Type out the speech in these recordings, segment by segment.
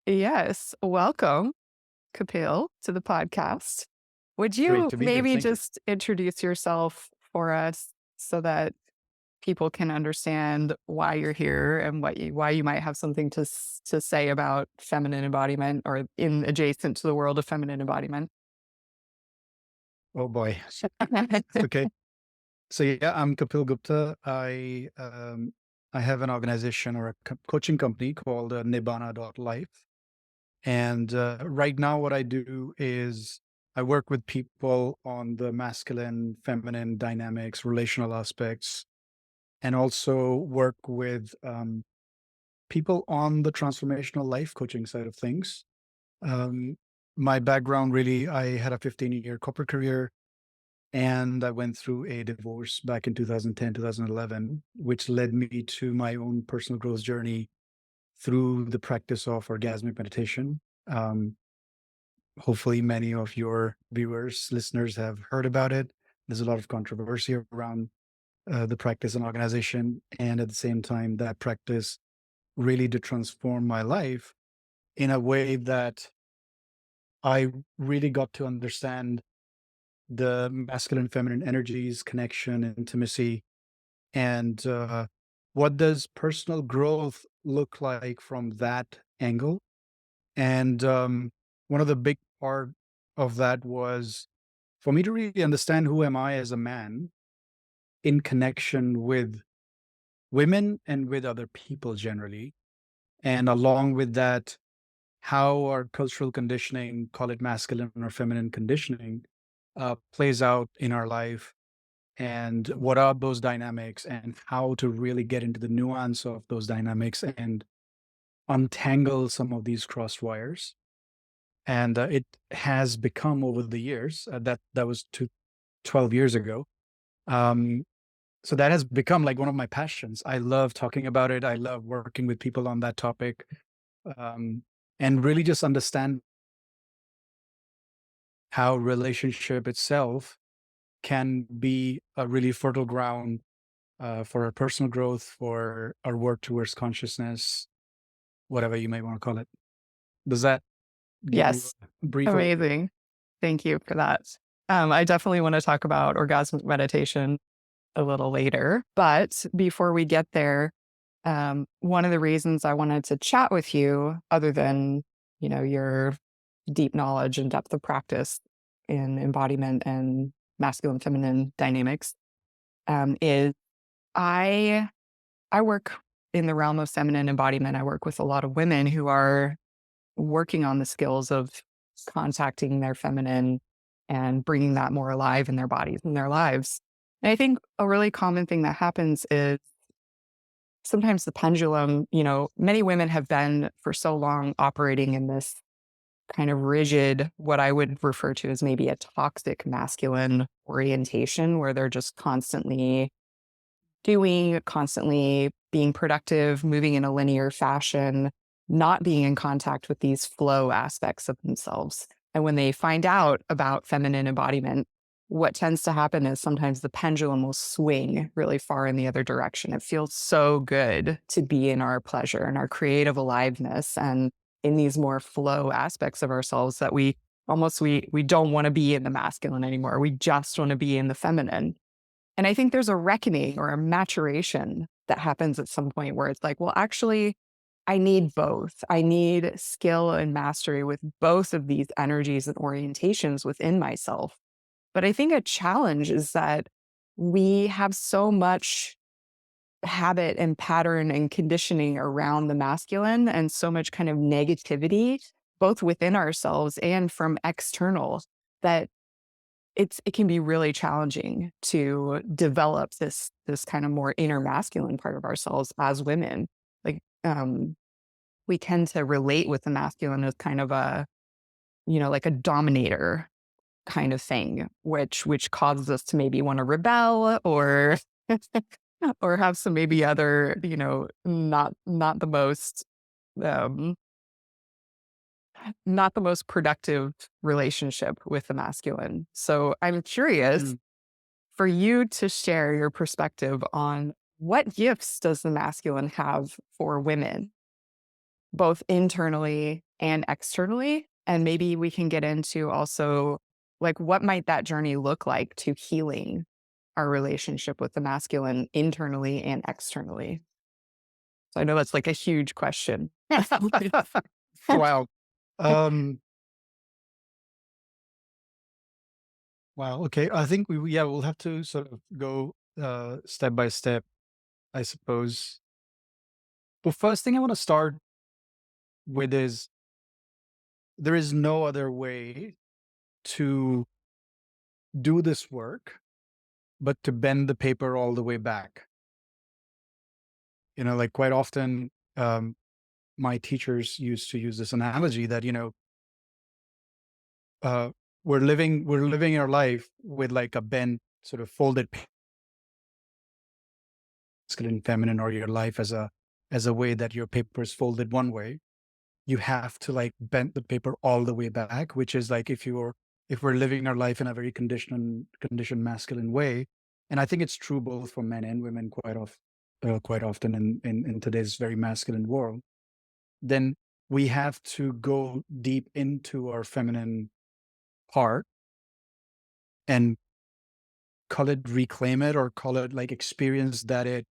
Yes, welcome, Kapil, to the podcast. Would Great you to be here. maybe Thank you. just introduce yourself for us so that people can understand why you're here and why you might have something to say about feminine embodiment or in adjacent to the world of feminine embodiment? Oh boy. Okay. So yeah, I'm Kapil Gupta. I have an organization or a coaching company called Nibbana.life. And right now, what I do is I work with people on the masculine, feminine dynamics, relational aspects, and also work with people on the transformational life coaching side of things. Um, my background really, I had a 15-year corporate career. And I went through a divorce back in 2010, 2011, which led me to my own personal growth journey through the practice of orgasmic meditation. Um, Hopefully, many of your viewers, listeners have heard about it. There's a lot of controversy around the practice and organization. And at the same time, that practice really did transform my life in a way that I really got to understand the masculine feminine energies, connection, intimacy, and what does personal growth look like from that angle. And one of the big part of that was for me to really understand who am I as a man in connection with women and with other people generally, and along with that, how our cultural conditioning, call it masculine or feminine conditioning, plays out in our life, and what are those dynamics and how to really get into the nuance of those dynamics and untangle some of these crossed wires. And it has become over the years that was 12 years ago. Um, so that has become like one of my passions. I love talking about it. I love working with people on that topic, um, and really just understand how relationship itself can be a really fertile ground for our personal growth, for our work towards consciousness, whatever you may want to call it. Does that give you Yes, a brief overview? amazing. Thank you for that. I definitely want to talk about orgasmic meditation a little later, but before we get there, one of the reasons I wanted to chat with you, other than your deep knowledge and depth of practice in embodiment and masculine feminine dynamics, is I I work in the realm of feminine embodiment. I work with a lot of women who are working on the skills of contacting their feminine and bringing that more alive in their bodies and their lives. And I think a really common thing that happens is sometimes the pendulum, many women have been for so long operating in this kind of rigid, what I would refer to as maybe a toxic masculine orientation, where they're just constantly doing, constantly being productive, moving in a linear fashion, not being in contact with these flow aspects of themselves. And when they find out about feminine embodiment, what tends to happen is sometimes the pendulum will swing really far in the other direction. It feels so good to be in our pleasure and our creative aliveness and in these more flow aspects of ourselves that we don't want to be in the masculine anymore. We just want to be in the feminine. And I think there's a reckoning or a maturation that happens at some point where it's like, well, actually, I need both. I need skill and mastery with both of these energies and orientations within myself. But I think a challenge is that we have so much habit and pattern and conditioning around the masculine and so much kind of negativity, both within ourselves and from external, that it can be really challenging to develop this kind of more inner masculine part of ourselves as women. Like, we tend to relate with the masculine as kind of a, like a dominator kind of thing, which causes us to maybe want to rebel or or have some maybe other, not the most um not the most productive relationship with the masculine. So I'm curious Mm. for you to share your perspective on what gifts does the masculine have for women? both internally and externally. And maybe we can get into also like what might that journey look like to healing our relationship with the masculine internally and externally. So I know that's like a huge question. Wow. Um, wow. Okay. I think yeah, we'll have to sort of go step by step, I suppose. But first thing I want to start with is there is no other way to do this work but to bend the paper all the way back. Like quite often, my teachers used to use this analogy that, uh, we're living our life with like a bent sort of folded masculine, feminine, or your life as a way that your paper is folded one way. You have to like bend the paper all the way back, which is like if we're living our life in a very conditioned masculine way. And I think it's true both for men and women quite often in today's very masculine world. Then we have to go deep into our feminine part and call it reclaim it, or call it like experience that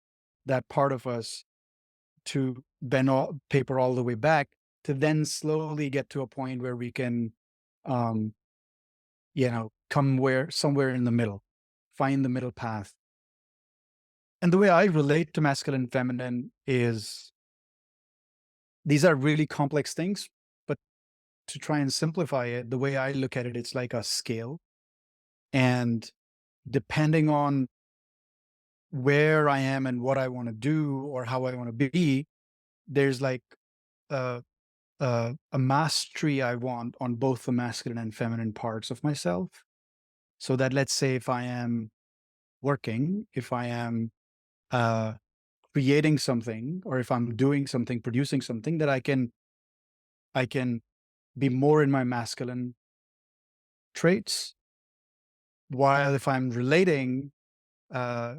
part of us, to bend paper all the way back, to then slowly get to a point where we can um come somewhere in the middle, find the middle path. And the way I relate to masculine and feminine is these are really complex things, but to try and simplify it, the way I look at it, it's like a scale. And depending on where I am and what I want to do or how I want to be, there's like a, a mastery I want on both the masculine and feminine parts of myself. So that, let's say, if I am working, if I am uh, creating something, or if I'm doing something, producing something, that I can be more in my masculine traits, while if I'm relating, uh,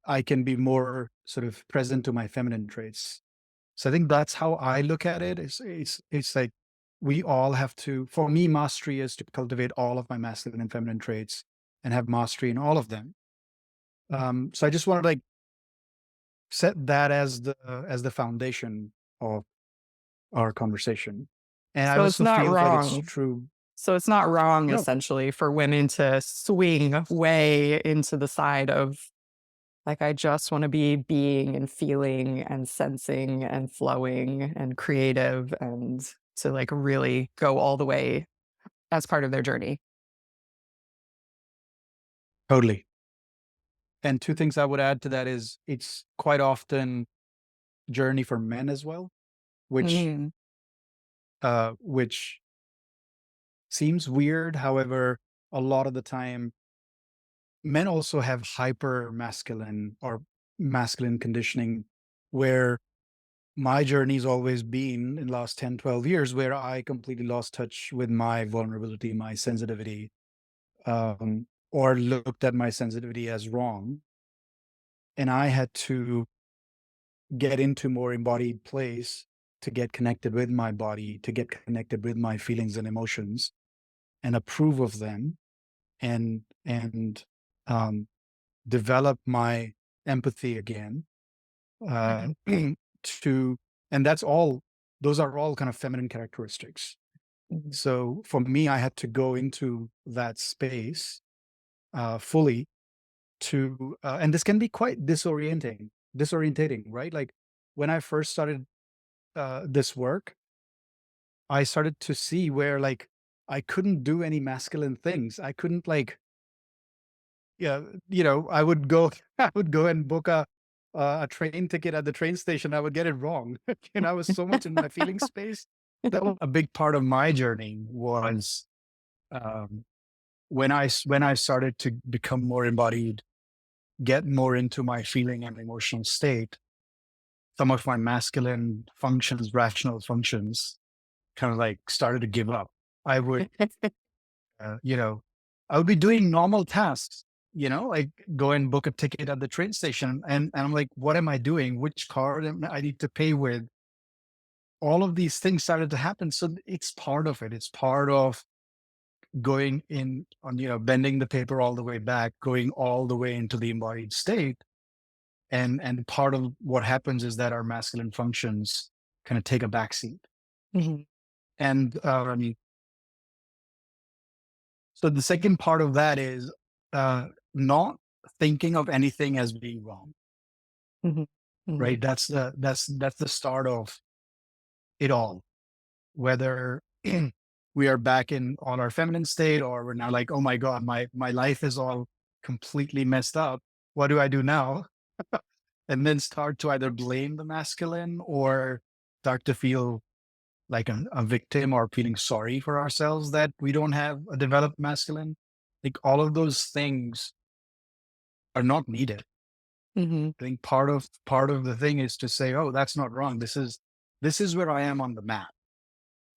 I can be more sort of present to my feminine traits. So I think that's how I look at it. It's like we all have to. For me, mastery is to cultivate all of my masculine and feminine traits and have mastery in all of them. So I just want to like set that as the foundation of our conversation. And I So it's also not feel like it's wrong. true. So it's not wrong No, essentially for women to swing way into the side of like, I just want to be being and feeling and sensing and flowing and creative and to like really go all the way as part of their journey. totally. And two things I would add to that is it's quite often journey for men as well, which Mm, which seems weird. However, a lot of the time, men also have hyper masculine or masculine conditioning, where my journey's always been in the last 10, 12 years, where I completely lost touch with my vulnerability, my sensitivity, or looked at my sensitivity as wrong. And I had to get into more embodied place to get connected with my body, to get connected with my feelings and emotions and approve of them, and um, develop my empathy again, uh, to and that's all those are all kind of feminine characteristics. mhm, So for me, I had to go into that space fully to and this can be quite disorientating, right? Like when I first started this work, I started to see where like I couldn't do any masculine things. I couldn't like, yeah, I would go, I would go and book a train ticket at the train station. I would get it wrong. I was so much in my feeling space. That was a big part of my journey was um, when I started to become more embodied, get more into my feeling and emotional state. Some of my masculine functions, rational functions, kind of like started to give up. I would, uh, you know, I would be doing normal tasks, like go and book a ticket at the train station. And I'm like, what am I doing? Which card I need to pay with? all of these things started to happen. So it's part of it. It's part of going in on, bending the paper all the way back, going all the way into the embodied state. And part of what happens is that our masculine functions kind of take a backseat. Mhm. And so the second part of that is not thinking of anything as being wrong, Mhm. Mhm. right? That's the start of it all. Whether we are back in on our feminine state, or we're now like, oh my God, my life is all completely messed up. What do I do now? And then start to either blame the masculine or start to feel like a victim, or feeling sorry for ourselves that we don't have a developed masculine. Like all of those things are not needed. Mhm. I think part of the thing is to say, oh, that's not wrong. This is where I am on the map.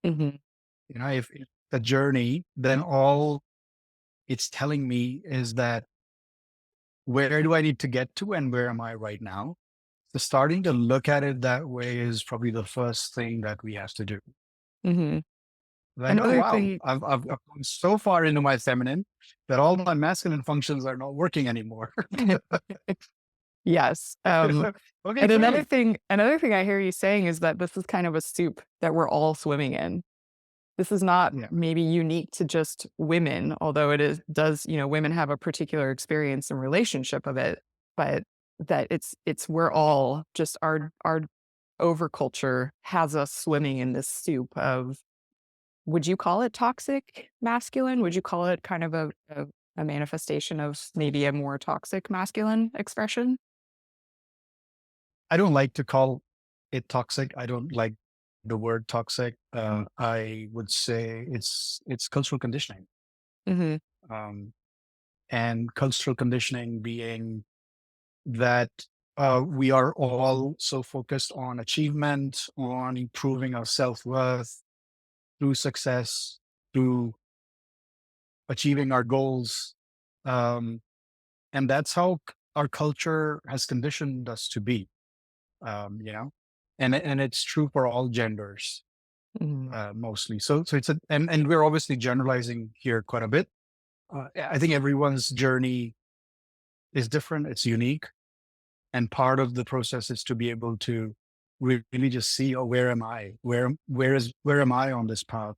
Mhm. If the journey, then all it's telling me is that where do I need to get to and where am I right now? So starting to look at it that way is probably the first thing that we have to do. Mhm. Like, oh Another wow, thing I've gone so far into my feminine that all my masculine functions are not working anymore. yes, Okay, and another great. thing another thing I hear you saying is that this is kind of a soup that we're all swimming in. This is not Yeah. maybe unique to just women, although it is does, women have a particular experience and relationship of it, but that it's we're all just our overculture has us swimming in this soup of would you call it toxic masculine? Would you call it kind of a manifestation of maybe a more toxic masculine expression? I don't like to call it toxic. I don't like the word toxic. I would say it's cultural conditioning. Mhm, Um, and cultural conditioning being that we are all so focused on achievement, on improving our self-worth through success, through achieving our goals. Um, and that's how our culture has conditioned us to be, um, you know, and it's true for all genders, mhm, mostly. So it's and we're obviously generalizing here quite a bit. I think everyone's journey is different. It's unique. And part of the process is to be able to really just see, oh, where am I? Where am I on this path?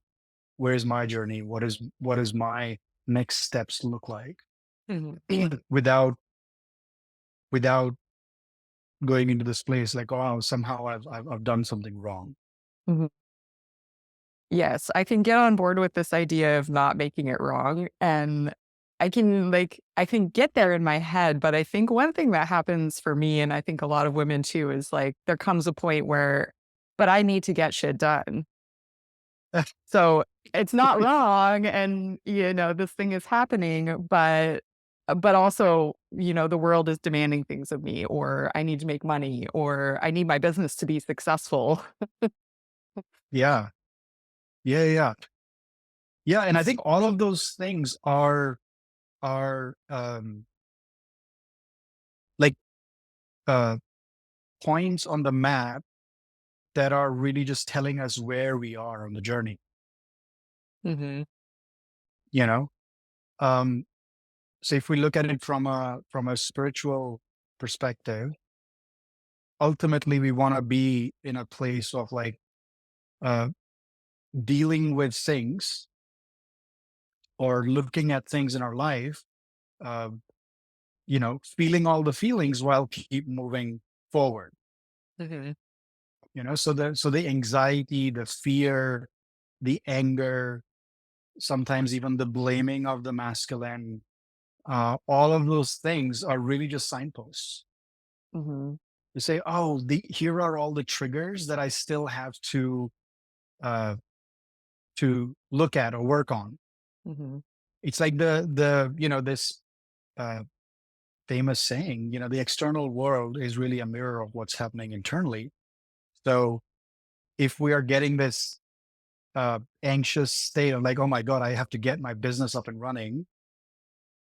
Where's my journey? What is my next steps look like? mhm, Without going into this place like, oh, somehow I've done something wrong. mhm. Yes, I can get on board with this idea of not making it wrong, and I can get there in my head, but I think one thing that happens for me, and I think a lot of women too, is like there comes a point where, but I need to get shit done. So it's not wrong, and this thing is happening, but also, the world is demanding things of me, or I need to make money, or I need my business to be successful. Yeah, yeah, yeah, yeah. And I S- think all of those things are like uh, points on the map that are really just telling us where we are on the journey. Mhm, You know, um, so if we look at it from a spiritual perspective, ultimately we want to be in a place of like uh, dealing with things or looking at things in our life, uh, feeling all the feelings while keep moving forward. mhm, So the anxiety, the fear, the anger, sometimes even the blaming of the masculine, all of those things are really just signposts. mhm, You say, oh, here are all the triggers that I still have uh, to look at or work on. mhm, It's like this uh, famous saying, the external world is really a mirror of what's happening internally. So if we are getting this anxious state of like, oh my God, I have to get my business up and running,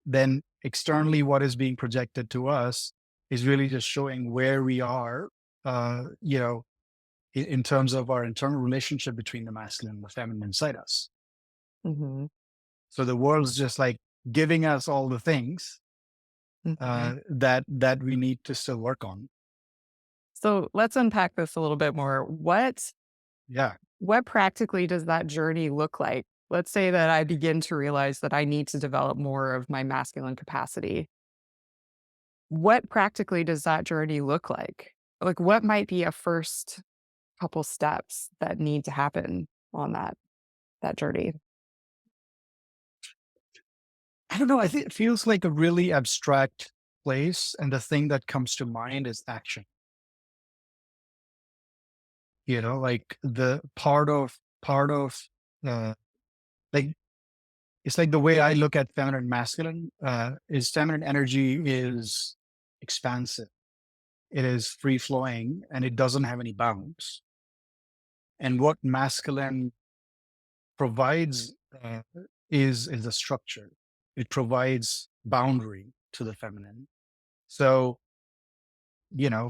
then externally what is being projected to us is really just showing where we are, uh, you know, in terms of our internal relationship between the masculine and the feminine inside us. Mhm. So the world's just like giving us all the things Mhm. that we need to still work on. So let's unpack this a little bit more. Yeah. What practically does that journey look like? Let's say that I begin to realize that I need to develop more of my masculine capacity. What practically does that journey look like? Like, what might be a first couple steps that need to happen on that journey? I don't know. I think it feels like a really abstract place. And the thing that comes to mind is action. Like the part of uh like it's like the way I look at feminine and masculine is feminine energy is expansive. It is free flowing and it doesn't have any bounds. And what masculine provides is a structure. It provides boundary to the feminine. So,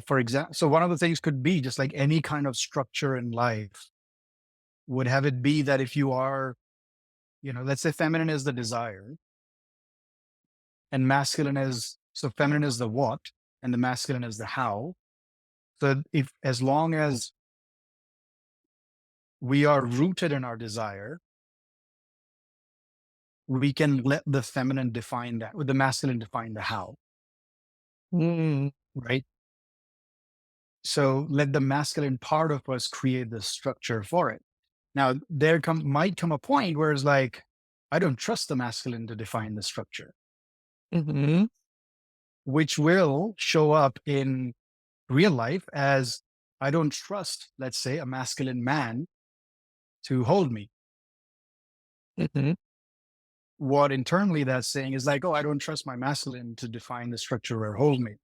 for example, so one of the things could be just like any kind of structure in life would have it be that if you are, let's say feminine is the desire and masculine is, so feminine is the what and the masculine is the how. So if, as long as we are rooted in our desire, we can let the feminine define that, with the masculine define the how, Mm, right? So let the masculine part of us create the structure for it. Now might come a point where it's like, I don't trust the masculine to define the structure, mhm, which will show up in real life as I don't trust, let's say, a masculine man to hold me. mhm, What internally that's saying is like, oh, I don't trust my masculine to define the structure or hold me.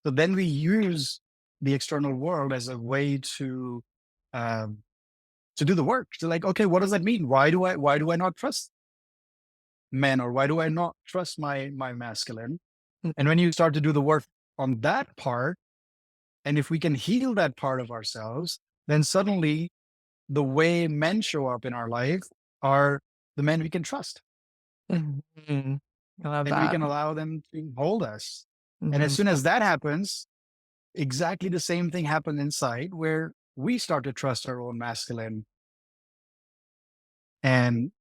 So then we use the external world as a way um, to do the work. To like, okay, what does that mean? Why do I not trust men, or why do I not trust my masculine? And when you start to do the work on that part, and if we can heal that part of ourselves, then suddenly the way men show up in our life are the men we can trust, mhm. I love and we that. can allow them to hold us. And as Mhm, soon as that happens, exactly the same thing happens inside where we start to trust our own masculine and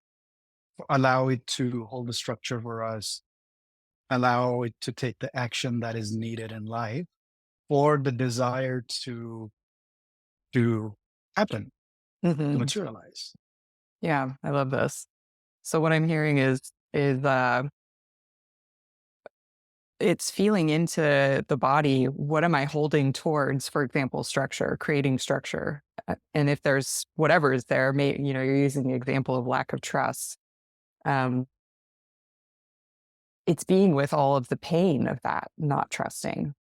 allow it to hold the structure for us, allow it to take the action that is needed in life for the desire to happen, to mhm. materialize. Yeah, I love this. So what I'm hearing is it's feeling into the body. What am I holding towards, for example, structure, creating structure? And if there's whatever is there, you're using the example of lack of trust. Um, it's being with all of the pain of that, not trusting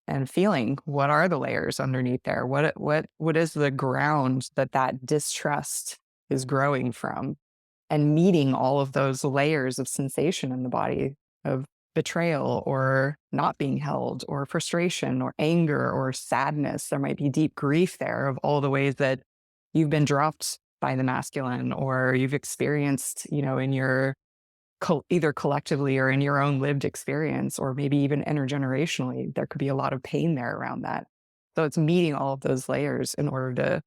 and feeling what are the layers underneath there? What is the ground that distrust is growing from? And meeting all of those layers of sensation in the body of betrayal or not being held or frustration or anger or sadness. There might be deep grief there of all the ways that you've been dropped by the masculine or you've experienced, in your either collectively or in your own lived experience, or maybe even intergenerationally. There could be a lot of pain there around that. So it's meeting all of those layers in order to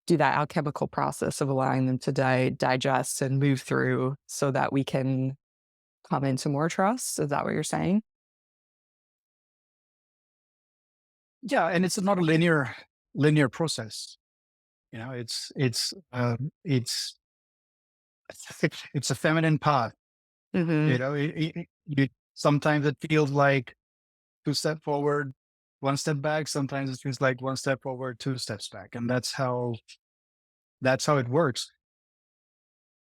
do that alchemical process of allowing them to digest and move through so that we can come into more trust. Is that what you're saying? Yeah, and it's not a linear process. It's it's a feminine path. Mhm. Sometimes it feels like two step forward, one step back. Sometimes it feels like one step forward, two steps back, and that's how it works.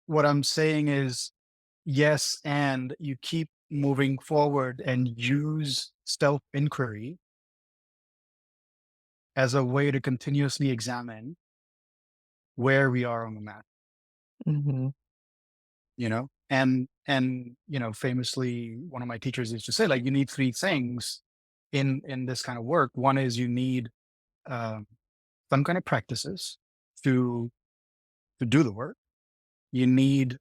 What I'm saying is, yes, and you keep moving forward and use self inquiry as a way to continuously examine where we are on the map. Mhm. And famously, one of my teachers used to say, like, you need three things in this kind of work. One is you need um, some kind of practices to do the work. You need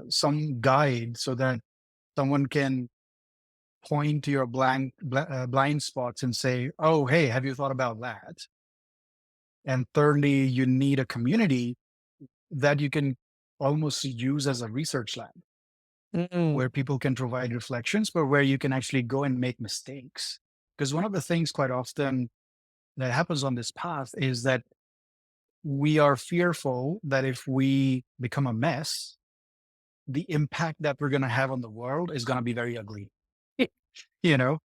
some guide so that someone can point to your blind spots and say, "Oh, hey, have you thought about that?" And thirdly, you need a community that you can almost use as a research lab Mm, where people can provide reflections, but where you can actually go and make mistakes. Because one of the things quite often that happens on this path is that we are fearful that if we become a mess, the impact that we're going to have on the world is going to be very ugly. You know,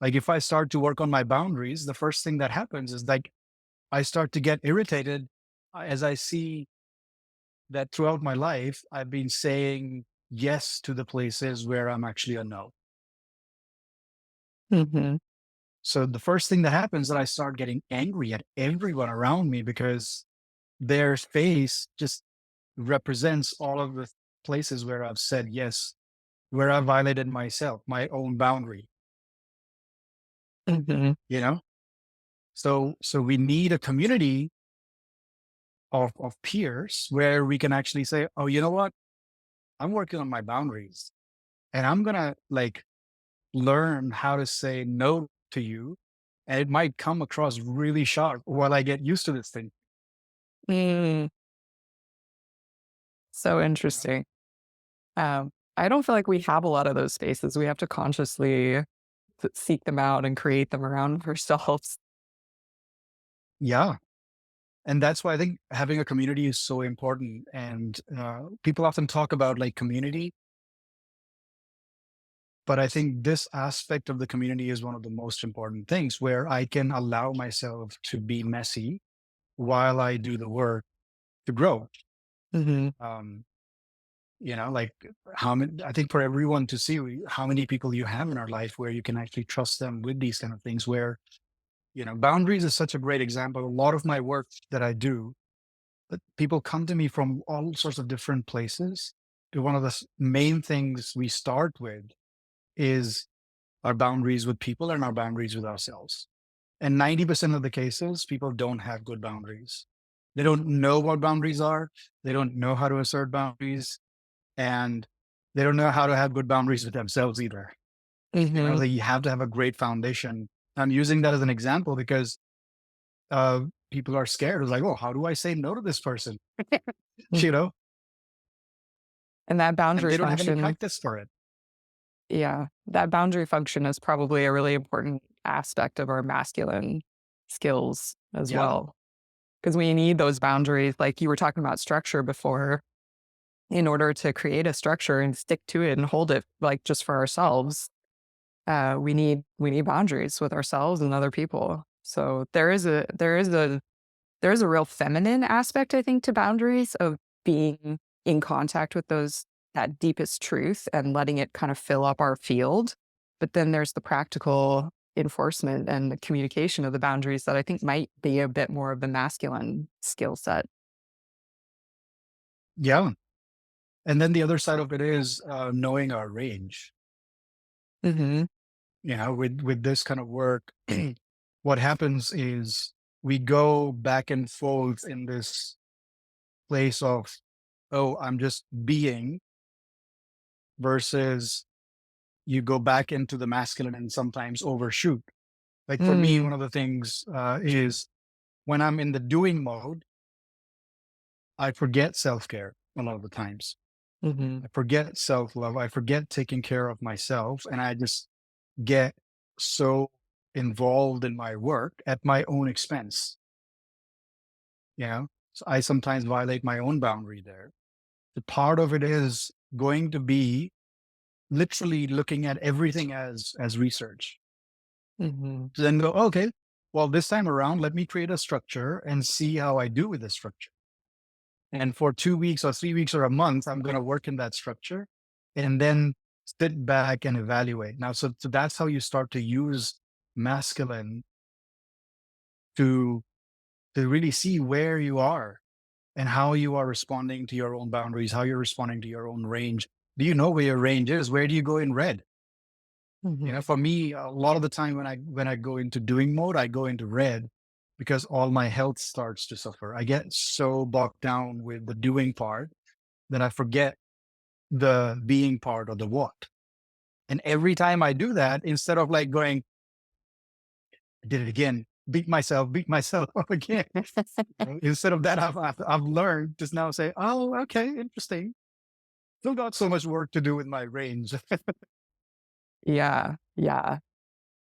like if I start to work on my boundaries, the first thing that happens is like I start to get irritated as I see that throughout my life, I've been saying yes to the places where I'm actually a no. mhm, So the first thing that happens is that I start getting angry at everyone around me because their face just represents all of the places where I've said yes, where I violated myself, my own boundary, mhm, you know? So we need a community of peers where we can actually say, oh, you know what? I'm working on my boundaries and I'm gonna like learn how to say no to you. And it might come across really sharp while I get used to this thing. mm. So You know? interesting. I don't feel like we have a lot of those spaces. We have to consciously seek them out and create them around ourselves. Yeah. And that's why I think having a community is so important. And people often talk about like community, but I think this aspect of the community is one of the most important things where I can allow myself to be messy while I do the work to grow. Mhm, Um, like how many, I think for everyone to see how many people you have in our life where you can actually trust them with these kind of things, where, boundaries is such a great example. A lot of my work that I do, but people come to me from all sorts of different places. One of the main things we start with is our boundaries with people and our boundaries with ourselves. And 90% of the cases, people don't have good boundaries. They don't know what boundaries are. They don't know how to assert boundaries. And they don't know how to have good boundaries with themselves either. mhm. They have to have a great foundation. I'm using that as an example because uh, people are scared. It's like, oh, how do I say no to this person? Mm, You know, and that and boundary they don't have any function, practice for it. yeah, that boundary function is probably a really important aspect of our masculine skills as Yeah. well. Because we need those boundaries, like you were talking about structure before, in order to create a structure and stick to it and hold it, like, just for ourselves. We need boundaries with ourselves and other people. So there is a real feminine aspect, I think, to boundaries of being in contact with those that deepest truth and letting it kind of fill up our field. But then there's the practical enforcement and the communication of the boundaries that I think might be a bit more of the masculine skill set. Yeah. And then the other side of it is knowing our range. Mhm. With this kind of work, what happens is we go back and forth in this place of, oh, I'm just being, versus you go back into the masculine and sometimes overshoot. Like for me, Mm. one of the things is when I'm in the doing mode, I forget self care a lot of the times. Mhm. I forget self love. I forget taking care of myself. And I just get so involved in my work at my own expense. You know, so I sometimes violate my own boundary there. The part of it is going to be literally looking at everything as research. Mhm. To then go, okay, well, this time around, let me create a structure and see how I do with this structure. And for 2 weeks or 3 weeks or a month, I'm going to work in that structure and then sit back and evaluate. Now, so that's how you start to use masculine to really see where you are and how you are responding to your own boundaries, how you're responding to your own range. Do you know where your range is? Where do you go in red? Mhm. For me, a lot of the time when I go into doing mode, I go into red because all my health starts to suffer. I get so bogged down with the doing part that I forget the being part or the what. And every time I do that, instead of like going, I did it again, beat myself up again. Instead of that, I've learned to now say, oh, okay, interesting. Still got so much work to do with my range. Yeah. Yeah.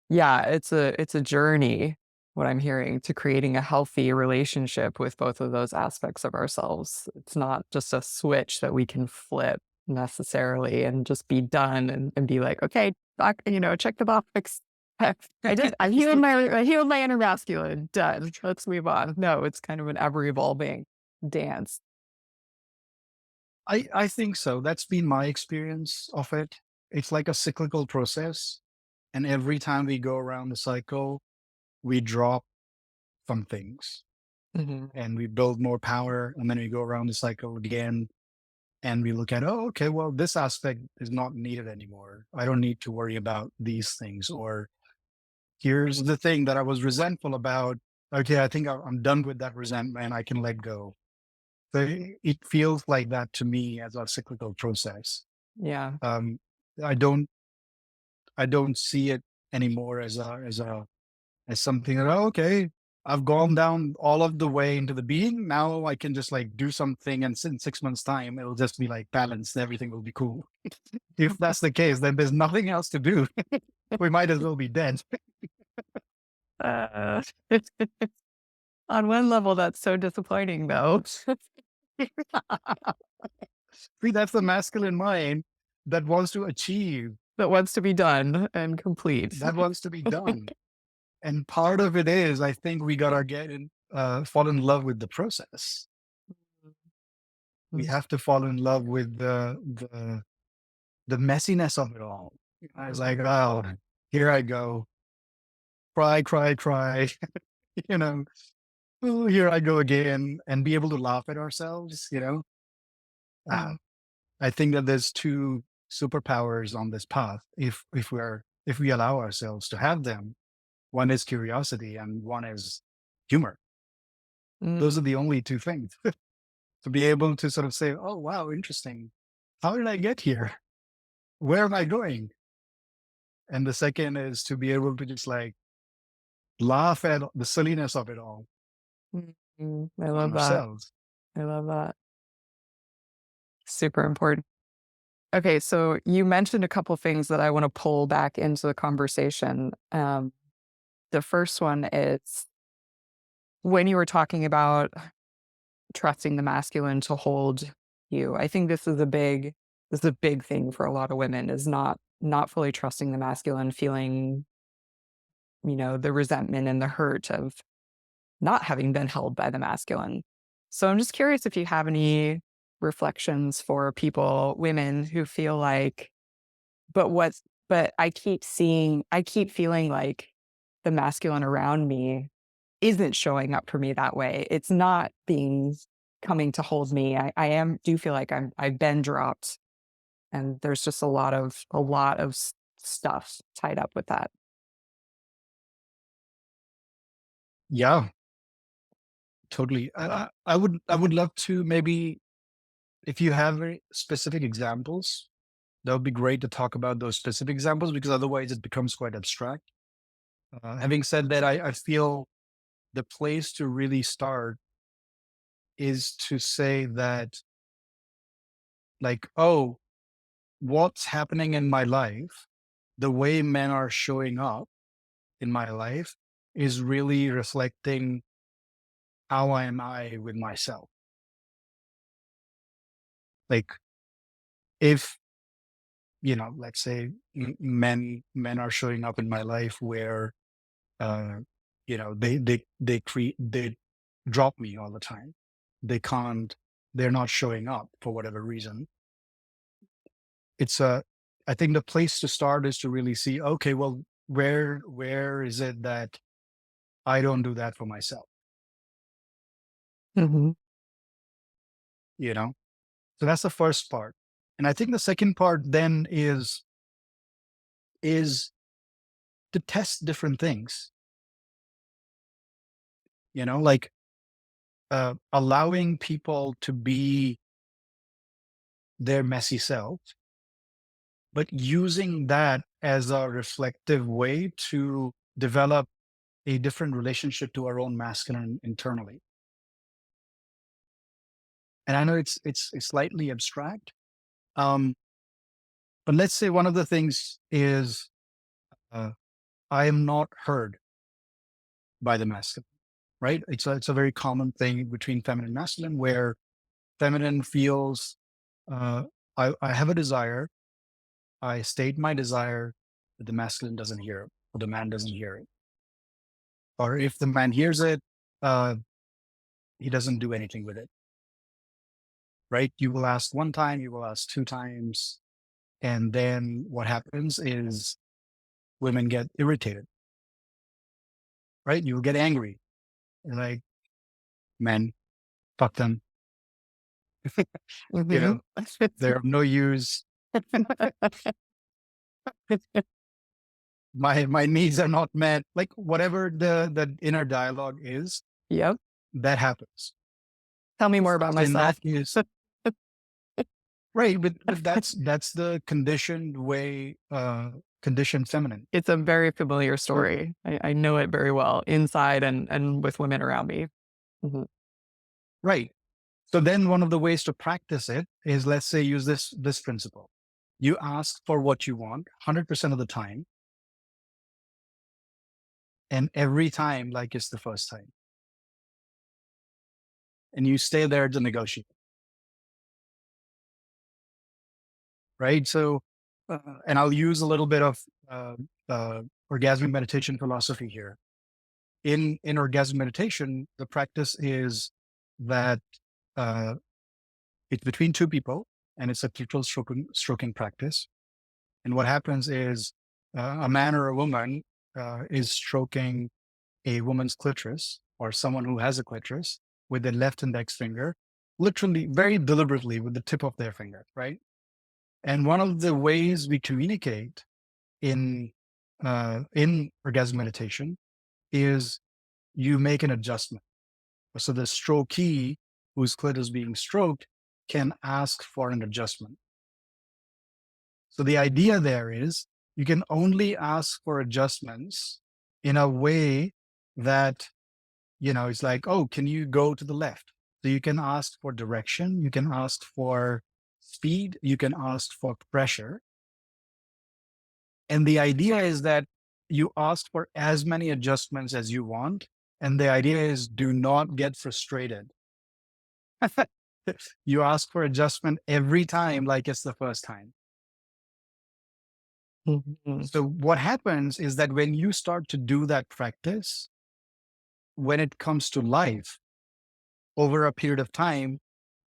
Yeah, it's a journey, what I'm hearing, to creating a healthy relationship with both of those aspects of ourselves. It's not just a switch that we can flip necessarily and just be done and be like, okay, check the box. I healed my inner masculine. Done. Let's move on. No, it's kind of an ever evolving dance. I think so. That's been my experience of it. It's like a cyclical process. And every time we go around the cycle, we drop some things Hmm. and we build more power. And then we go around the cycle again and we look at, oh, okay, well, this aspect is not needed anymore. I don't need to worry about these things. Or here's the thing that I was resentful about. Okay, I think I'm done with that resentment. I can let go. So it feels like that to me as a cyclical process. Yeah. Um, I don't I don't see it anymore as something that, oh, okay, I've gone down all of the way into the being. Now I can just like do something, and in 6 months' time, it'll just be like balanced. Everything will be cool. If that's the case, then there's nothing else to do. We might as well be dead. Uh, on one level, that's so disappointing, though. See, that's the masculine mind that wants to achieve, That wants to be done and complete. that wants to be done. And part of it is, I think we gotta fall in love with the process. We Mm. have to fall in love with the messiness of it all. I was like, oh, here I go. Cry, cry, cry. you know, oh, here I go again, and be able to laugh at ourselves. Ah, Mm. I think that there's two superpowers on this path. If we allow ourselves to have them, one is curiosity and one is humor. Those Mm. are the only two things. To be able to sort of say, oh wow, interesting. How did I get here? Where am I going? And the second is to be able to just like laugh at the silliness of it all Mm. Mm. I on love that. ourselves. I love that. Super important. Okay, so you mentioned a couple things that I want to pull back into the conversation. The first one is when you were talking about trusting the masculine to hold you. I think this is a big thing for a lot of women, is not fully trusting the masculine, feeling, the resentment and the hurt of not having been held by the masculine. So I'm just curious if you have any reflections for people, women who feel like, but what's, but I keep feeling like the masculine around me isn't showing up for me that way. It's not coming to hold me. Do feel like I've been dropped, and there's just a lot of stuff tied up with that. Yeah, totally. I would love to, maybe if you have very specific examples, that would be great to talk about those specific examples, because otherwise it becomes quite abstract. Having said that, I feel the place to really start is to say that, like, oh, what's happening in my life, the way men are showing up in my life is really reflecting how am I with myself. Like, if, let's say men are showing up in my life where, uh, they drop me all the time. They can't, they're not showing up for whatever reason. It's a, I think the place to start is to really see, okay, well, where is it that I don't do that for myself? Mhm. You know? So that's the first part. And I think the second part then is to test different things. like allowing people to be their messy self, but using that as a reflective way to develop a different relationship to our own masculine internally. And I know it's slightly abstract, um, but let's say one of the things is uh, I am not heard by the masculine, right? It's a very common thing between feminine and masculine, where feminine feels uh, I have a desire, I state my desire, but the masculine doesn't hear it, or the man doesn't hear it, or if the man hears it, uh, he doesn't do anything with it, right? You will ask one time, you will ask two times, and then what happens is women get irritated, right? You will get angry. You're like, men, fuck them. You Mhm. know, they're of no use. My needs are not met. Like whatever the inner dialogue is, Yep. that happens. Tell me more about So in myself. that case, right? But that's the conditioned way, conditioned feminine. It's a very familiar So story. I know it very well inside and with women around me. Mhm. right. So then one of the ways to practice it is, let's say, use this principle. You ask for what you want 100% of the time, and every time like it's the first time, and you stay there to negotiate, right? So, and I'll use a little bit of uh, uh, orgasmic meditation philosophy here. In orgasmic meditation, the practice is that uh, it's between two people, and it's a clitoral stroking practice. And what happens is a man or a woman is stroking a woman's clitoris, or someone who has a clitoris, with their left index finger, literally very deliberately with the tip of their finger, right? And one of the ways we communicate in orgasm meditation is you make an adjustment. So the strokee, whose clit is being stroked, can ask for an adjustment. So the idea there is you can only ask for adjustments in a way that, it's like, oh, can you go to the left? So you can ask for direction, you can ask for speed, you can ask for pressure. And the idea is that you ask for as many adjustments as you want. And the idea is do not get frustrated. You ask for adjustment every time like it's the first time. Mhm. So what happens is that when you start to do that practice, when it comes to life, over a period of time,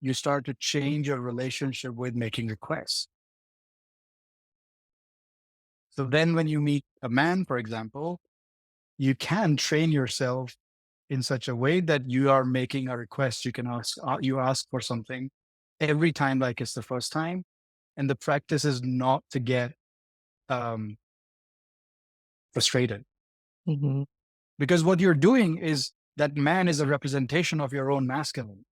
you start to change your relationship with making requests. So then when you meet a man, for example, you can train yourself in such a way that you are making a request. You ask for something every time like it's the first time. And the practice is not to get um, frustrated, Mhm. because what you're doing is that man is a representation of your own masculine.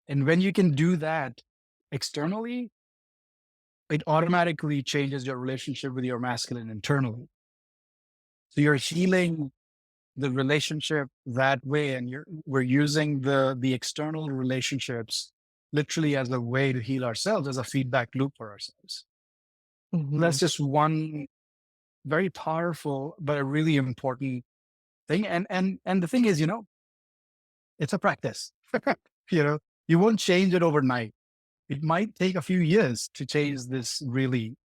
And when you can do that externally, it automatically changes your relationship with your masculine internally. So you're healing the relationship that way, and we're using the external relationships literally as a way to heal ourselves, as a feedback loop for ourselves. Mhm. That's just one very powerful but a really important thing. And the thing is, it's a practice. you know, you won't change it overnight. It might take a few years to change this really.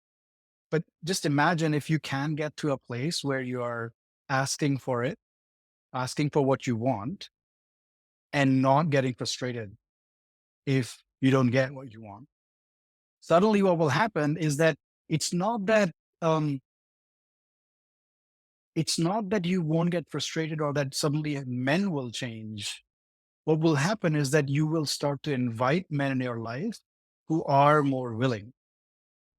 But just imagine if you can get to a place where you are asking for it, asking for what you want, and not getting frustrated if you don't get what you want. Suddenly, what will happen is that it's not that um, it's not that you won't get frustrated or that suddenly men will change. What will happen is that you will start to invite men in your life who are more willing,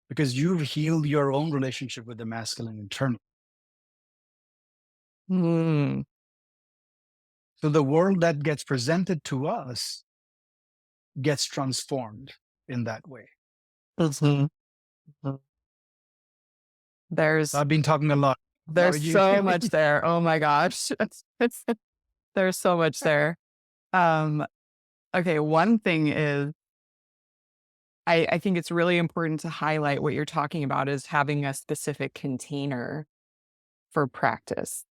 because you've healed your own relationship with the masculine internally. Mm. So the world that gets presented to us gets transformed in that way. Mhm. Mhm. So There's I've been talking a lot. How are there's you so feeling? much there. Oh my gosh. There's so much there. Um, okay, one thing is I think it's really important to highlight what you're talking about is having a specific container for practice,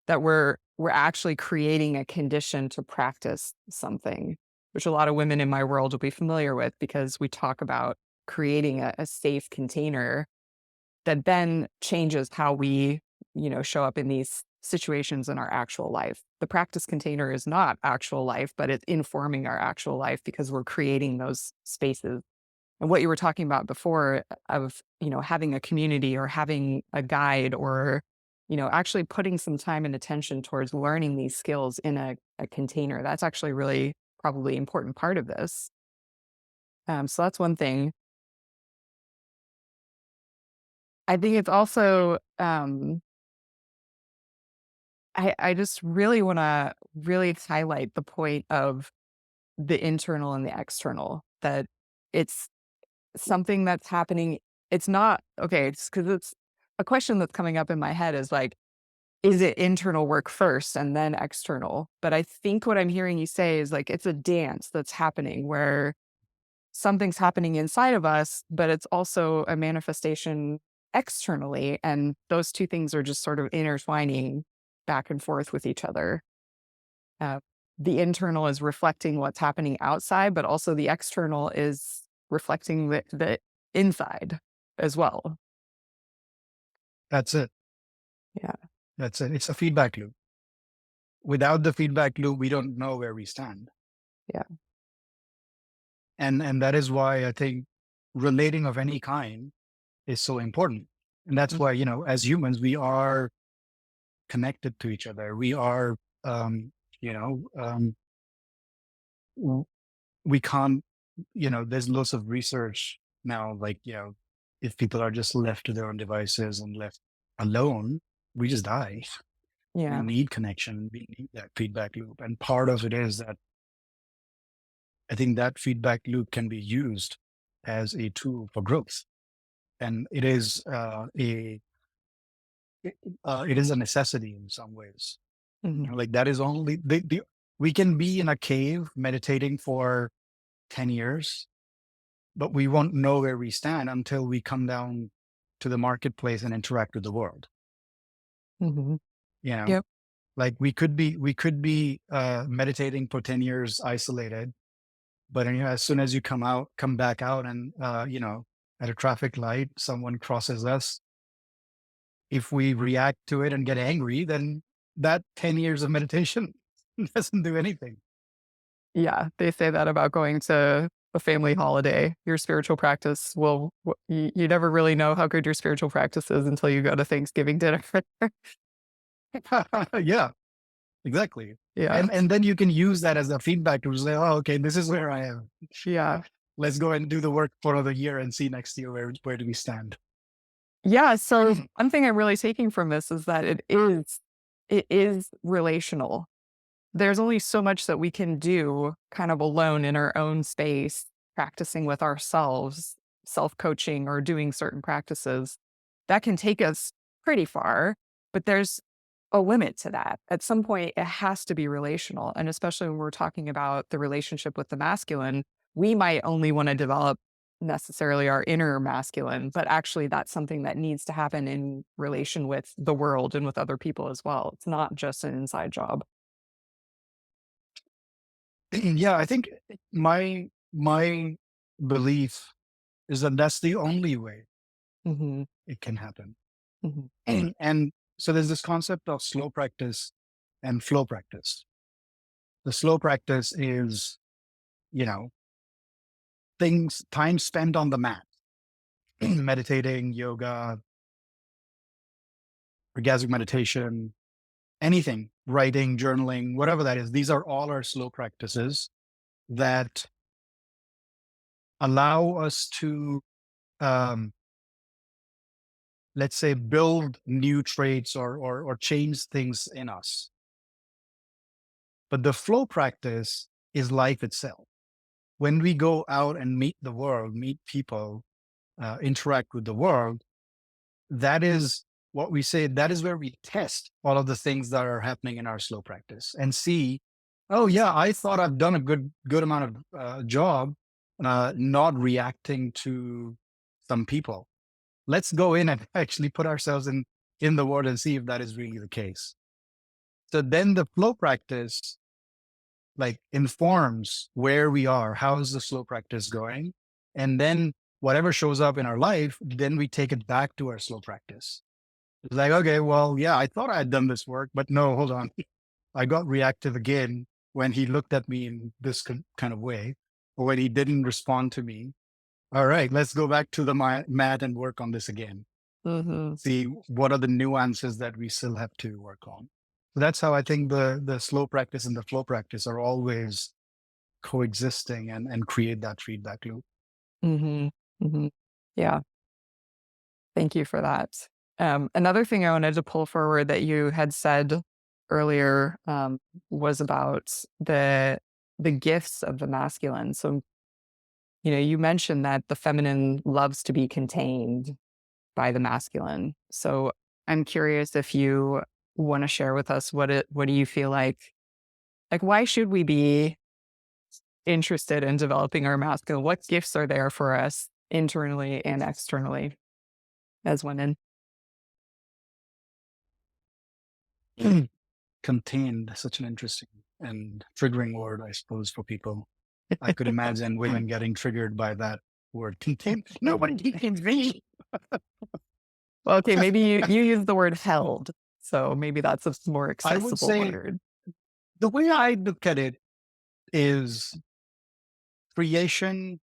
that we're actually creating a condition to practice something, which a lot of women in my world will be familiar with because we talk about creating a safe container that then changes how we, show up in these situations in our actual life. The practice container is not actual life, but it's informing our actual life because we're creating those spaces. And what you were talking about before of, having a community or having a guide or, actually putting some time and attention towards learning these skills in a container, that's actually really probably important part of this. So that's one thing. I think it's also, I just really want to really highlight the point of the internal and the external, that it's something that's happening. It's not okay. It's because it's a question that's coming up in my head is like, is it internal work first and then external? But I think what I'm hearing you say is like, it's a dance that's happening where something's happening inside of us, but it's also a manifestation externally. And those two things are just sort of intertwining back and forth with each other. Uh, the internal is reflecting what's happening outside, but also the external is reflecting the inside as well. That's it. Yeah. That's it. It's a feedback loop. Without the feedback loop, we don't know where we stand. Yeah. And that is why I think relating of any kind is so important. And that's Mm. why, as humans, we are connected to each other. We are, you know, w- we can't, there's lots of research now, like, if people are just left to their own devices and left alone, we just die. We Yeah. need connection. We need that feedback loop. And part of it is that I think that feedback loop can be used as a tool for growth. And it is it is a necessity in some ways. Mhm. Like that is only we can be in a cave meditating for 10 years, but we won't know where we stand until we come down to the marketplace and interact with the world. Mhm. You know, Yep. like we could be meditating for 10 years isolated, but as soon as you come back out and at a traffic light, someone crosses us. If we react to it and get angry, then that 10 years of meditation doesn't do anything. Yeah, they say that about going to a family holiday. Your spiritual practice will you never really know how good your spiritual practice is until you go to Thanksgiving dinner. Yeah, exactly. Yeah. And then you can use that as a feedback to say, oh, okay, this is where I am. Yeah. Let's go and do the work for another year and see next year where do we stand. Yeah, so one thing I'm really taking from this is that it is relational. There's only so much that we can do kind of alone in our own space, practicing with ourselves, self-coaching or doing certain practices. That can take us pretty far, but there's a limit to that. At some point, it has to be relational. And especially when we're talking about the relationship with the masculine, we might only want to develop necessarily our inner masculine, but actually that's something that needs to happen in relation with the world and with other people as well. It's not just an inside job. Yeah, I think my belief is that that's the only way Hmm. it can happen. Hmm. And so there's this concept of slow practice and flow practice. The slow practice is, you know, time spent on the mat, meditating, yoga, orgasmic meditation, anything, writing, journaling, whatever that is. These are all our slow practices that allow us to um, let's say, build new traits or change things in us. But the flow practice is life itself. When we go out and meet the world, meet people, interact with the world, that is what we say, that is where we test all of the things that are happening in our slow practice and see, oh yeah, I thought I've done a good amount of job not reacting to some people. Let's go in and actually put ourselves in the world and see if that is really the case. So then the flow practice like informs where we are, how is the slow practice going, and then whatever shows up in our life, then we take it back to our slow practice. It's like, okay, well, yeah, I thought I had done this work, but no, hold on. I got reactive again when he looked at me in this kind of way, or when he didn't respond to me. All right, let's go back to the mat and work on this again. Hmm. See what are the nuances that we still have to work on. So that's how I think the slow practice and the flow practice are always coexisting and create that feedback loop. Hmm. Hmm. Yeah. Thank you for that. Another thing I wanted to pull forward that you had said earlier was about the gifts of the masculine. So, you mentioned that the feminine loves to be contained by the masculine. So, I'm curious if you want to share with us what do you feel like why should we be interested in developing our masculine? What gifts are there for us internally and externally as women? Contained, such an interesting and triggering word, I suppose, for people. I could imagine women getting triggered by that word. Contained. Nobody contains me. Well, okay, maybe you use the word held, so maybe that's a more I would accessible say word. the way I look at it is creation,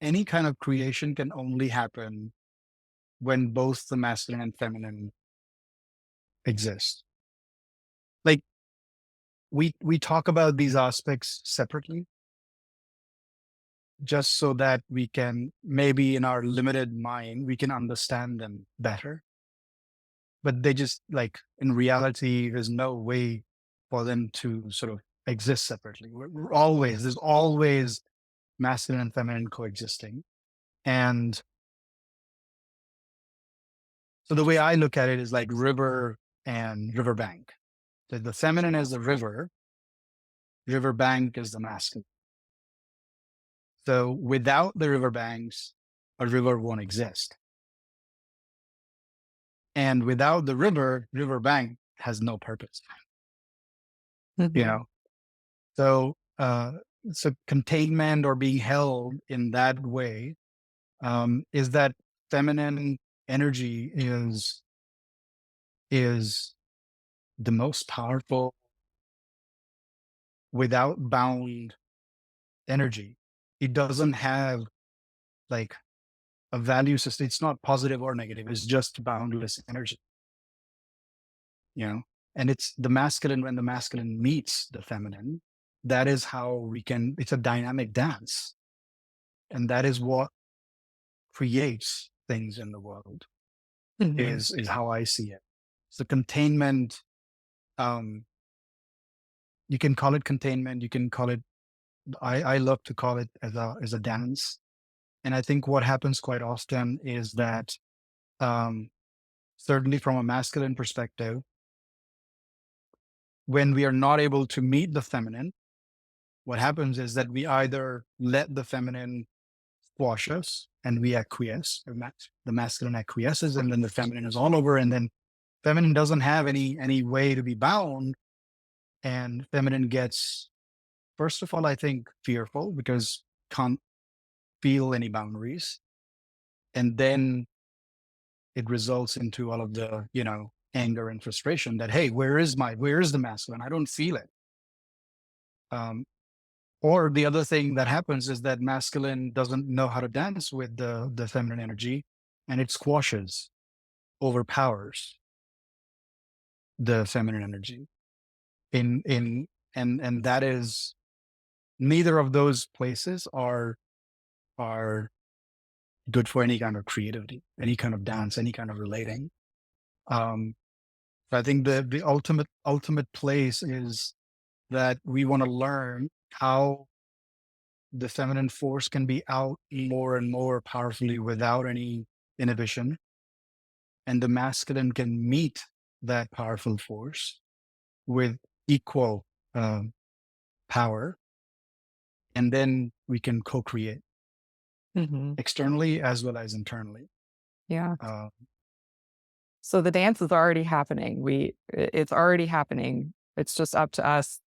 any kind of creation can only happen when both the masculine and feminine exist. Like we talk about these aspects separately just so that we can maybe in our limited mind we can understand them better, but they just like in reality there's no way for them to sort of exist separately. There's always masculine and feminine coexisting. And so the way I look at it is like river and riverbank. The feminine is the river, riverbank is the masculine. So without the riverbanks, a river won't exist. And without the river, riverbank has no purpose, you Mhm, know? So, so containment or being held in that way is that feminine energy is the most powerful without bound energy. It doesn't have like a value system. It's not positive or negative. It's just boundless energy, you know. And it's the masculine when the masculine meets the feminine. That is how we can. It's a dynamic dance, and that is what creates things in the world. mhm, Is how I see it. So containment. Um, you can call it containment. You can call it. I love to call it as a dance. And I think what happens quite often is that um, certainly from a masculine perspective, when we are not able to meet the feminine, what happens is that we either let the feminine squash us and we acquiesce, the masculine acquiesces, and then the feminine is all over, and then feminine doesn't have any way to be bound, and feminine gets, first of all, I think fearful because can't feel any boundaries, and then it results into all of the anger and frustration that, hey, where is the masculine? I don't feel it. um, or the other thing that happens is that masculine doesn't know how to dance with the feminine energy, and it squashes, overpowers the feminine energy in and that is, neither of those places are good for any kind of creativity, any kind of dance, any kind of relating. Um, I think the ultimate place is that we want to learn how the feminine force can be out more and more powerfully without any inhibition, and the masculine can meet that powerful force with equal um, power, and then we can co-create Mhm. externally as well as internally. Yeah. Uh, So the dance is already happening. It's already happening. It's just up to us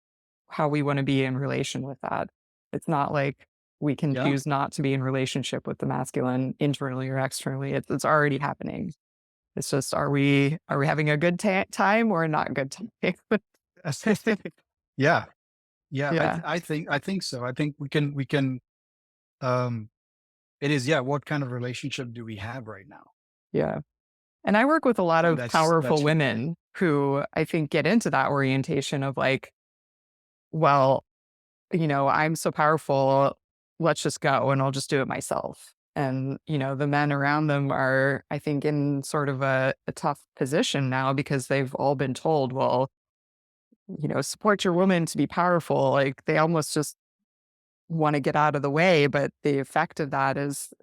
how we wanna be in relation with that. It's not like we can yeah, choose not to be in relationship with the masculine internally or externally. It's already happening. It's just, are we having a good time or not a good time? yeah, yeah. Yeah, I think so. I think we can. Um, it is, yeah. What kind of relationship do we have right now? yeah. And I work with a lot And of powerful that's women who I think get into that orientation of like, well, I'm so powerful, let's just go and I'll just do it myself. And, the men around them are, I think, in sort of a tough position now because they've all been told, well, support your woman to be powerful. Like they almost just want to get out of the way. But the effect of that is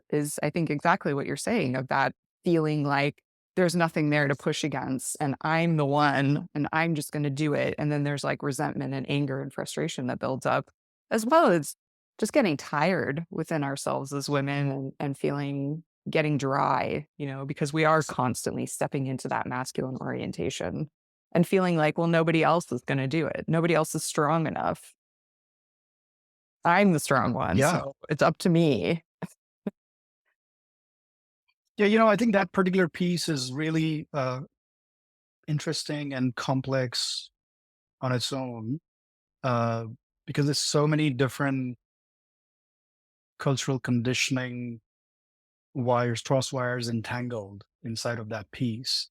I think exactly what you're saying of that feeling like there's nothing there to push against and I'm the one and I'm just going to do it. And then there's like resentment and anger and frustration that builds up, as well as just getting tired within ourselves as women and feeling getting dry, because we are constantly stepping into that masculine orientation and feeling like, well, nobody else is going to do it. Nobody else is strong enough. I'm the strong one, yeah, so it's up to me. yeah. I think that particular piece is really interesting and complex on its own, uh, because there's so many different cultural conditioning wires, cross wires entangled inside of that piece.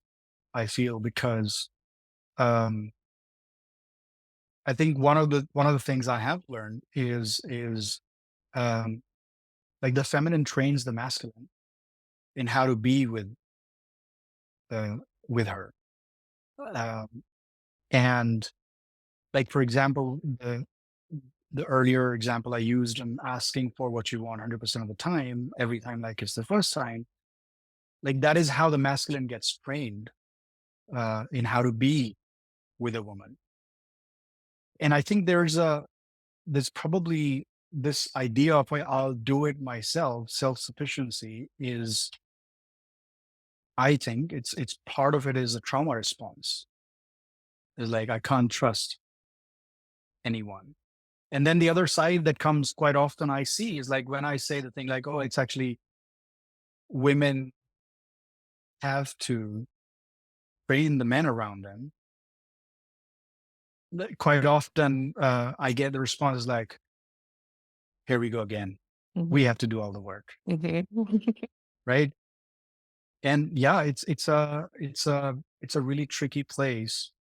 I feel because um, I think one of the things I have learned is um, like the feminine trains the masculine in how to be uh, with her, um, and like for example, the earlier example I used, in asking for what you want 100% of the time, every time like it's the first time, like that is how the masculine gets trained in how to be with a woman. And I think there's probably this idea of, "Well, I'll do it myself." Self-sufficiency is, I think it's part of it is a trauma response. It's like, I can't trust anyone. And then the other side that comes quite often I see is like when I say the thing like, "Oh, it's actually women have to train the men around them." Quite often, I get the response like, "Here we go again. We Mhm, have to do all the work." mhm. Right? And yeah, it's a really tricky place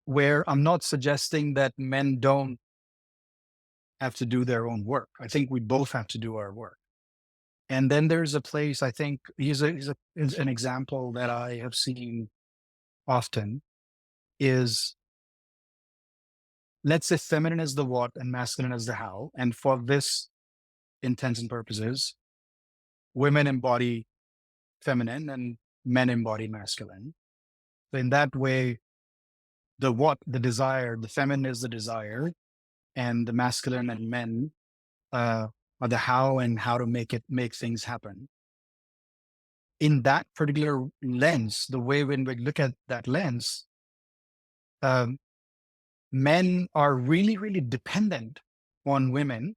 where I'm not suggesting that men don't have to do their own work. I think we both have to do our work. And then there's a place, I think is an example that I have seen often is, let's say feminine is the what and masculine is the how. And for this intents and purposes, women embody feminine and men embody masculine. So in that way, the what, the desire, the feminine is the desire, and the masculine and men uh, are the how and how to make things happen. In that particular lens, the way when we look at that lens, um, men are really, really dependent on women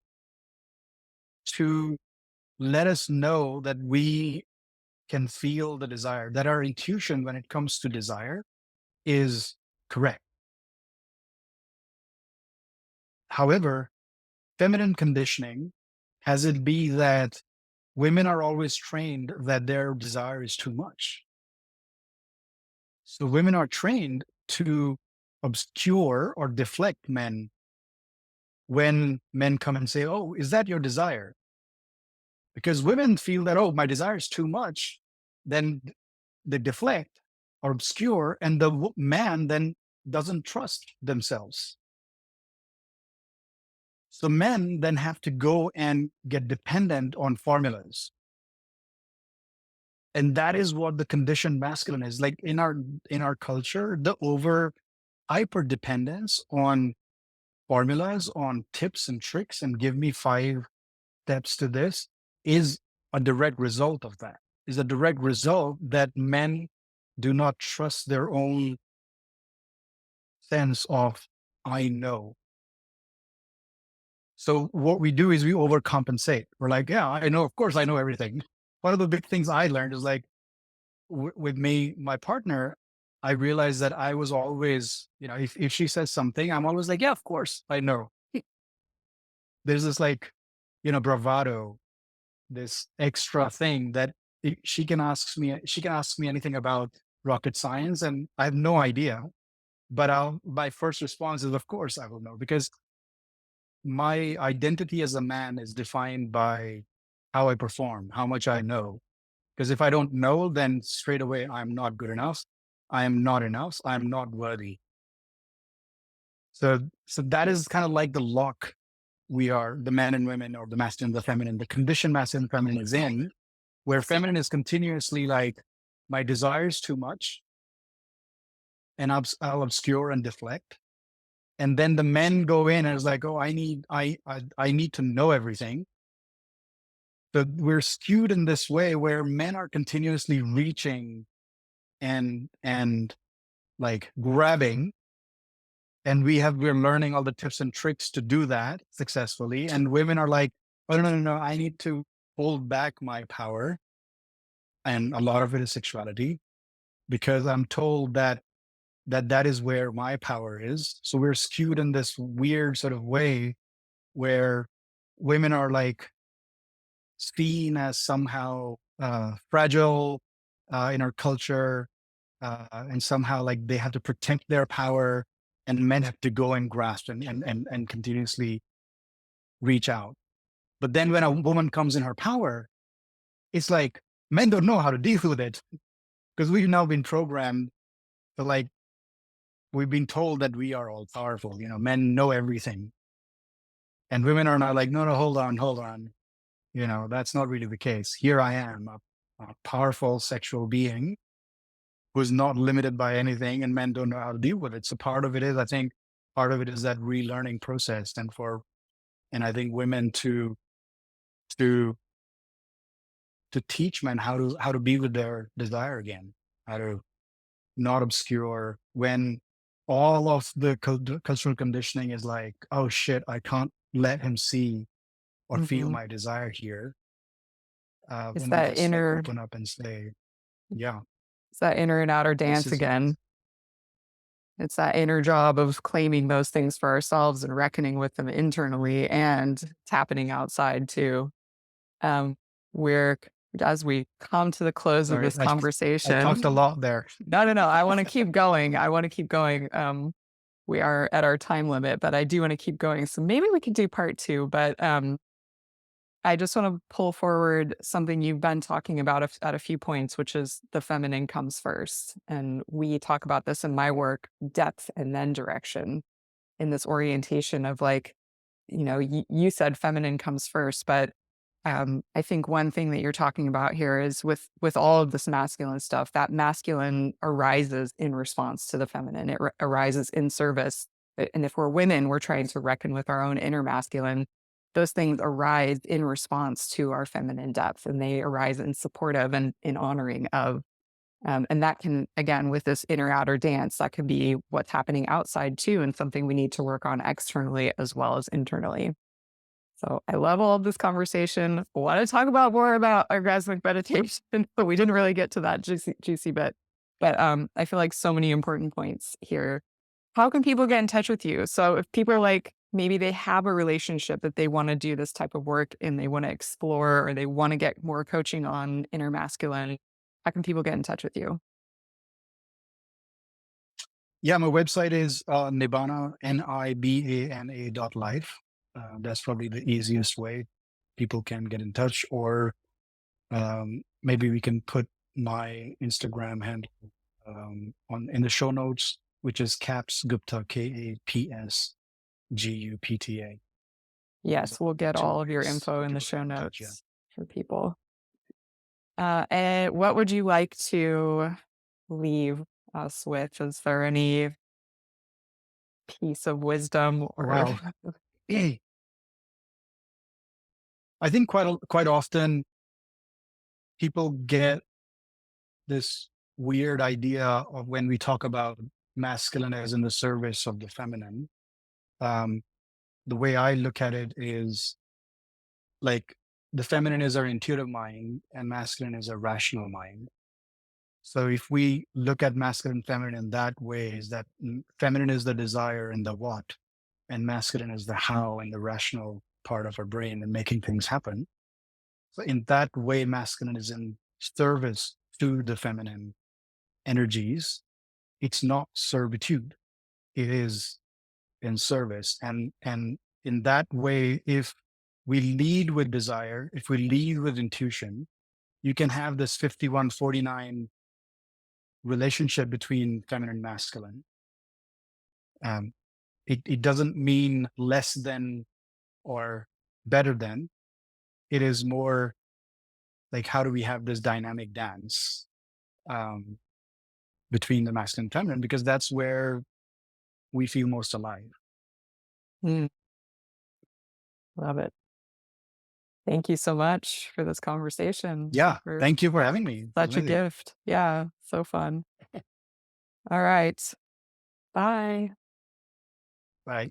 to let us know that we can feel the desire, that our intuition when it comes to desire is correct. However, feminine conditioning has it be that women are always trained that their desire is too much. So women are trained to obscure or deflect men when men come and say, "Oh, is that your desire?" because women feel that, oh, my desire is too much, then they deflect or obscure, and the man then doesn't trust themselves. So men then have to go and get dependent on formulas. And that is what the conditioned masculine is. Like in our culture, the over hyper dependence on formulas, on tips and tricks, and give me 5 steps to this is a direct result of that. Is a direct result that men do not trust their own sense of I know. So what we do is we overcompensate. We're like, yeah, I know, of course I know everything. One of the big things I learned is like with me, my partner, I realized that I was always, if she says something, I'm always like, yeah, of course I know. There's this like, bravado, this extra thing that she can ask me anything about rocket science and I have no idea. But my first response is, of course I will know, because my identity as a man is defined by how I perform, how much I know. Because if I don't know, then straight away I'm not good enough. I am not enough. I'm not worthy. So that is kind of like the lock we are, the man and women, or the masculine, the feminine, the conditioned masculine and feminine is in, where feminine is continuously like, my desire is too much, and I'll obscure and deflect. And then the men go in and it's like, oh, I need to know everything. So we're skewed in this way where men are continuously reaching and like grabbing, and we're learning all the tips and tricks to do that successfully. And women are like, oh, no, I need to hold back my power. And a lot of it is sexuality, because I'm told that is where my power is. So we're skewed in this weird sort of way where women are like seen as somehow fragile in our culture, and somehow like they have to protect their power, and men have to go and grasp and continuously reach out. But then when a woman comes in her power, it's like men don't know how to deal with it, because we've now been programmed to like, we've been told that we are all powerful, men know everything. And women are not like, no, no, hold on. That's not really the case. Here I am, a powerful sexual being who's not limited by anything, and men don't know how to deal with it. So I think part of it is that relearning process, and I think women to to teach men how to be with their desire again, how to not obscure when all of the cultural conditioning is like, oh shit, I can't let him see or feel Mhm. my desire here. It's Women that just like inner open up and say, yeah, it's that inner and outer this dance is again. It's that inner job of claiming those things for ourselves and reckoning with them internally, and it's happening outside too. Um, we're as we come to the close of sorry, this I talked a conversation. lot there. No. I want to keep going. I want to keep going. We are at our time limit, but I do want to keep going. So maybe we could do part two. But I just want to pull forward something you've been talking about at a few points, which is the feminine comes first. And we talk about this in my work, depth and then direction, in this orientation of like, you said feminine comes first, but I think one thing that you're talking about here is with all of this masculine stuff, that masculine arises in response to the feminine. It arises in service. And if we're women, we're trying to reckon with our own inner masculine. Those things arise in response to our feminine depth, and they arise in support of and in honoring of. And that can, again, with this inner outer dance, that can be what's happening outside too, and something we need to work on externally as well as internally. So I love all of this conversation. I want to talk about more about orgasmic meditation, but we didn't really get to that juicy bit. But I feel like so many important points here. How can people get in touch with you? So if people are like, maybe they have a relationship that they want to do this type of work and they want to explore, or they want to get more coaching on inner masculine, how can people get in touch with you? Yeah, my website is Nibbana, Nibana.life. That's probably the easiest way. people can get in touch, or maybe we can put my Instagram handle on in the show notes, which is Caps Gupta, KAPSGUPTA. So Yes, we'll get two all of your ways info for in the people to show get in touch. Yeah. notes for people. And what would you like to leave us with? Is there any piece of wisdom Oh, or wow. I think quite often people get this weird idea of when we talk about masculine as in the service of the feminine. Um, the way I look at it is like the feminine is our intuitive mind and masculine is a rational mind. So if we look at masculine and feminine in that way, is that feminine is the desire and the what, and masculine is the how and the rational part of our brain and making things happen. So in that way, masculine is in service to the feminine energies. It's not servitude. It is in service. And in that way, if we lead with desire, if we lead with intuition, you can have this 51-49 relationship between feminine and masculine. Um, it doesn't mean less than or better than. It is more like how do we have this dynamic dance um, between the masculine and feminine, because that's where we feel most alive. Mm, love it. Thank you so much for this conversation. Yeah. For Thank you for having me. It was such a amazing. gift. Yeah, so fun. All right. Bye. Bye.